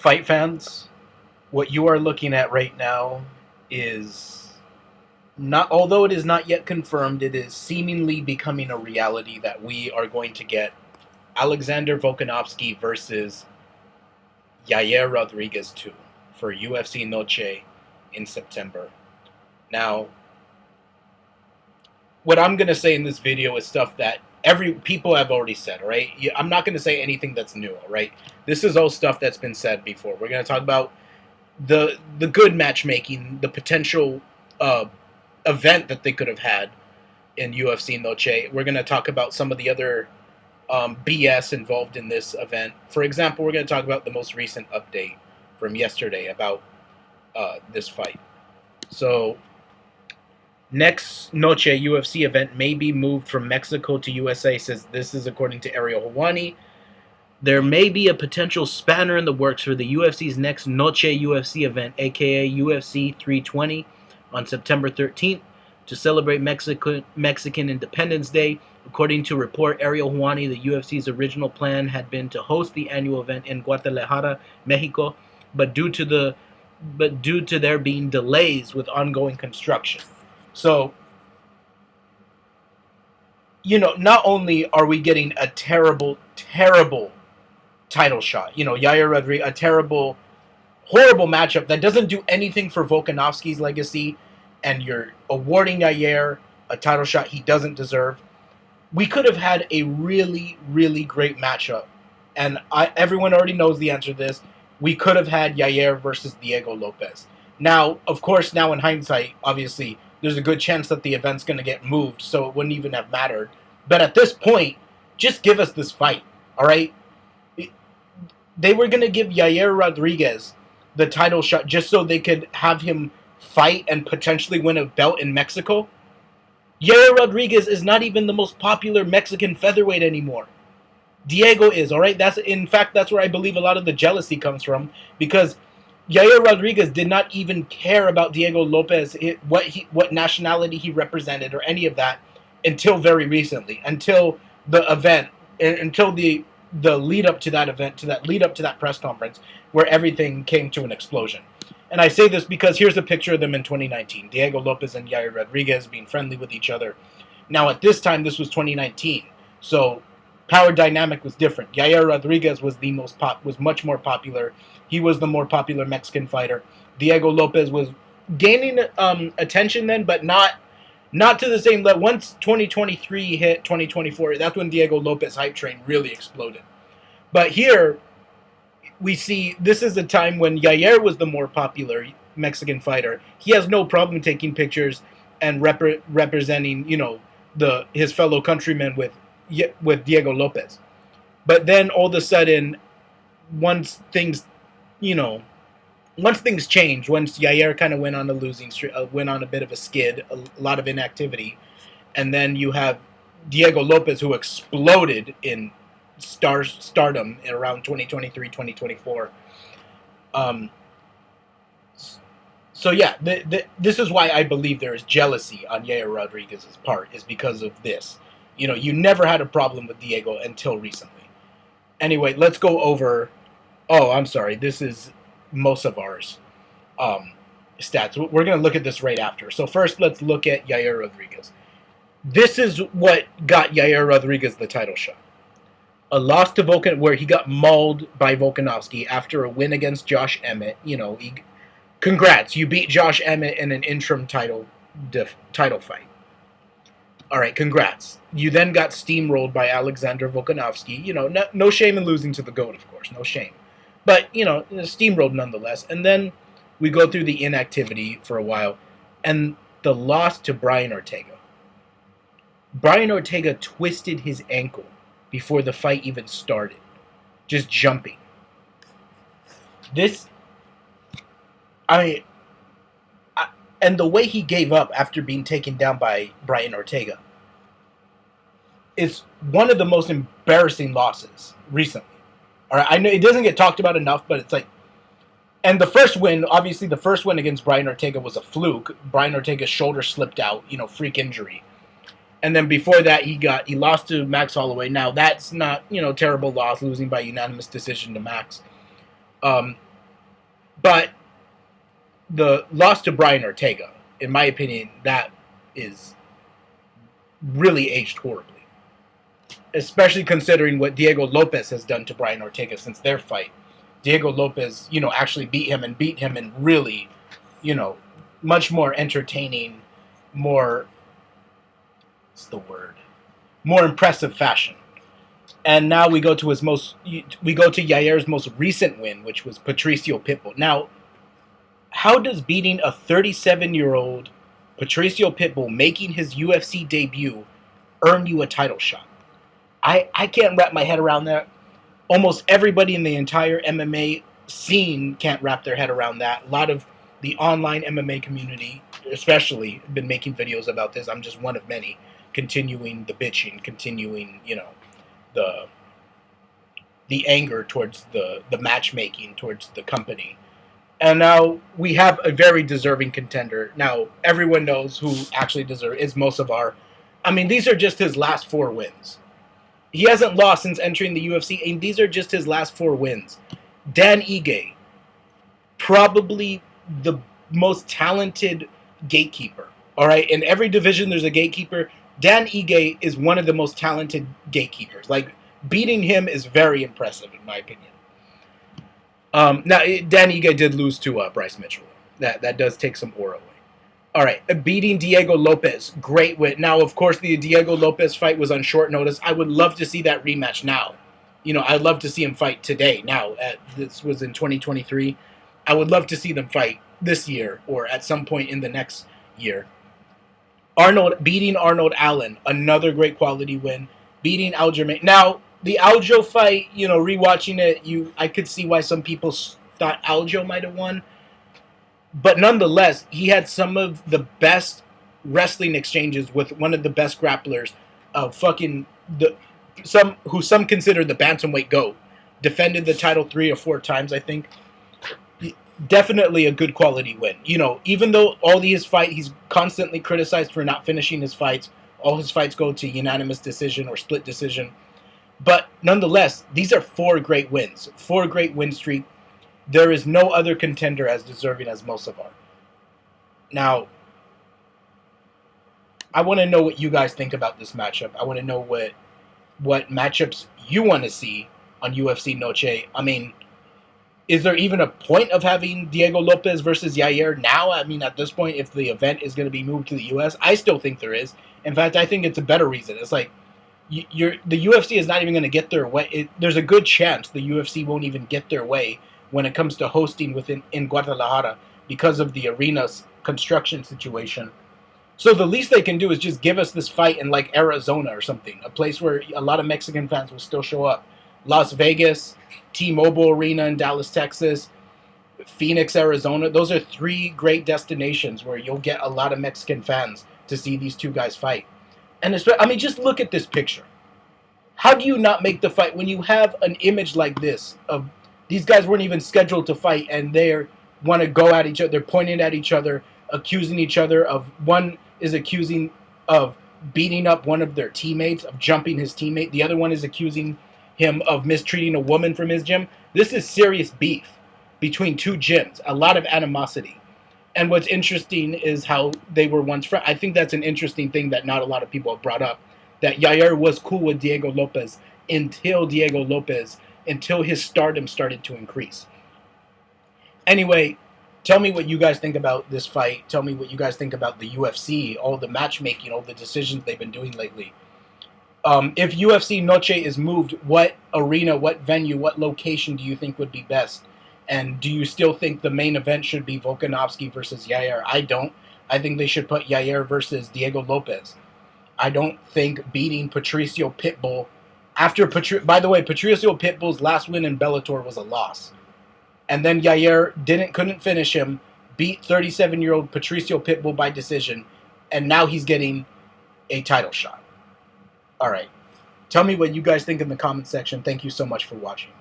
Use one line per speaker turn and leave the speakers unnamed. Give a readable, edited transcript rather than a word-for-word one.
Fight fans, what you are looking at right now is not, although it is not yet confirmed, it is seemingly becoming a reality that we are going to get Alexander Volkanovski versus Yair Rodriguez 2 for UFC Noche in September. Now, what I'm going to say in this video is stuff that every people have already said, right? I'm not going to say anything that's new, right? This is all stuff that's been said before. We're going to talk about the good matchmaking, the potential event that they could have had in UFC Noche. We're going to talk about some of the other BS involved in this event. For example, we're going to talk about the most recent update from yesterday about this fight. So, next Noche UFC event may be moved from Mexico to USA, says this is according to Ariel Helwani. There may be a potential spanner in the works for the UFC's next Noche UFC event, aka UFC 320, on September 13th to celebrate Mexican Independence Day. According to report Ariel Helwani, the UFC's original plan had been to host the annual event in Guadalajara, Mexico, but due to there being delays with ongoing construction. So, not only are we getting a terrible, terrible title shot, Yair Rodriguez, a terrible, horrible matchup that doesn't do anything for Volkanovski's legacy, and you're awarding Yair a title shot he doesn't deserve. We could have had a really, really great matchup, and everyone already knows the answer to this. We could have had Yair versus Diego Lopez. Now, of course, now in hindsight, obviously, there's a good chance that the event's going to get moved, so it wouldn't even have mattered. But at this point, just give us this fight, all right? They were going to give Yair Rodriguez the title shot just so they could have him fight and potentially win a belt in Mexico. Yair Rodriguez is not even the most popular Mexican featherweight anymore. Diego is, all right? In fact, that's where I believe a lot of the jealousy comes from, because Yair Rodriguez did not even care about Diego Lopez, what nationality he represented or any of that until very recently, until the event, until the lead up to that event, lead up to that press conference where everything came to an explosion. And I say this because here's a picture of them in 2019. Diego Lopez and Yair Rodriguez being friendly with each other. Now, at this time, this was 2019, so power dynamic was different. Yair Rodriguez was was much more popular. He was the more popular Mexican fighter. Diego Lopez was gaining attention then, but not to the same level. Once 2023 hit 2024, that's when Diego Lopez hype train really exploded. But here, we see this is a time when Yair was the more popular Mexican fighter. He has no problem taking pictures and representing, his fellow countrymen with Diego Lopez. But then all of a sudden, once things changed, once Yair kind of went on a losing streak, went on a bit of a skid, a lot of inactivity, and then you have Diego Lopez, who exploded in stardom in around 2023, 2024. So yeah, this is why I believe there is jealousy on Yair Rodriguez's part, is because of this. You never had a problem with Diego until recently. Anyway, let's go over. Oh, I'm sorry. This is most of ours stats. We're going to look at this right after. So first, let's look at Yair Rodriguez. This is what got Yair Rodriguez the title shot. A loss to where he got mauled by Volkanovski after a win against Josh Emmett. Congrats, you beat Josh Emmett in an interim title fight. All right, congrats. You then got steamrolled by Alexander Volkanovski. No shame in losing to the GOAT, of course. No shame. But, steamrolled nonetheless. And then we go through the inactivity for a while. And the loss to Brian Ortega. Brian Ortega twisted his ankle before the fight even started. Just jumping. And the way he gave up after being taken down by Brian Ortega is one of the most embarrassing losses recently. All right, I know it doesn't get talked about enough, but it's like, and the first win against Brian Ortega was a fluke. Brian Ortega's shoulder slipped out, freak injury. And then before that, he lost to Max Holloway. Now that's not, terrible loss, losing by unanimous decision to Max. But the loss to Brian Ortega, in my opinion, that is really aged horribly. Especially considering what Diego Lopez has done to Brian Ortega since their fight. Diego Lopez, actually beat him and beat him in really, you know, much more entertaining, more, what's the word? More impressive fashion. And now we go to Yair's most recent win, which was Patricio Pitbull. Now, how does beating a 37-year-old Patricio Pitbull making his UFC debut earn you a title shot? I can't wrap my head around that. Almost everybody in the entire MMA scene can't wrap their head around that. A lot of the online MMA community, especially, have been making videos about this. I'm just one of many, continuing the bitching, continuing, the the anger towards the matchmaking, towards the company. And now we have a very deserving contender. Now, everyone knows who actually deserves is Mosavar. I mean, these are just his last 4 wins. He hasn't lost since entering the UFC, and these are just his last 4 wins. Dan Ige, probably the most talented gatekeeper. All right, in every division there's a gatekeeper. Dan Ige is one of the most talented gatekeepers. Like, beating him is very impressive, in my opinion. Now, Dan Ige did lose to Bryce Mitchell. That does take some aura away. All right, beating Diego Lopez, great win. Now, of course, the Diego Lopez fight was on short notice. I would love to see that rematch now. I'd love to see him fight today. Now, this was in 2023. I would love to see them fight this year or at some point in the next year. Beating Arnold Allen, another great quality win. Beating Aljamain. Now, the Aljo fight, rewatching it, I could see why some people thought Aljo might have won. But nonetheless, he had some of the best wrestling exchanges with one of the best grapplers of some consider the bantamweight GOAT. Defended the title 3 or 4 times, I think. Definitely a good quality win. Even though he's constantly criticized for not finishing his fights. All his fights go to unanimous decision or split decision. But nonetheless, these are 4 great wins. 4 great win streak. There is no other contender as deserving as Mosavar. Now, I want to know what you guys think about this matchup. I want to know what matchups you want to see on UFC Noche. I mean, is there even a point of having Diego Lopez versus Yair now? I mean, at this point, if the event is going to be moved to the U.S., I still think there is. In fact, I think it's a better reason. It's like, the UFC is not even going to get their way. There's a good chance the UFC won't even get their way when it comes to hosting in Guadalajara because of the arena's construction situation. So the least they can do is just give us this fight in like Arizona or something, a place where a lot of Mexican fans will still show up. Las Vegas, T-Mobile Arena in Dallas, Texas, Phoenix, Arizona. Those are 3 great destinations where you'll get a lot of Mexican fans to see these 2 guys fight. And just look at this picture. How do you not make the fight when you have an image like this of these guys weren't even scheduled to fight and they want to go at each other, they're pointing at each other, accusing each other of, one is accusing of beating up one of their teammates, of jumping his teammate. The other one is accusing him of mistreating a woman from his gym. This is serious beef between 2 gyms, a lot of animosity. And what's interesting is how they were once friends. I think that's an interesting thing that not a lot of people have brought up, that Yair was cool with Diego Lopez until his stardom started to increase. Anyway, tell me what you guys think about this fight. Tell me what you guys think about the UFC, all the matchmaking, all the decisions they've been doing lately. If UFC Noche is moved, what arena, what venue, what location do you think would be best? And do you still think the main event should be Volkanovski versus Yair? I don't. I think they should put Yair versus Diego Lopez. I don't think beating Patricio Pitbull by the way, Patricio Pitbull's last win in Bellator was a loss. And then Yair couldn't finish him, beat 37-year-old Patricio Pitbull by decision, and now he's getting a title shot. All right. Tell me what you guys think in the comment section. Thank you so much for watching.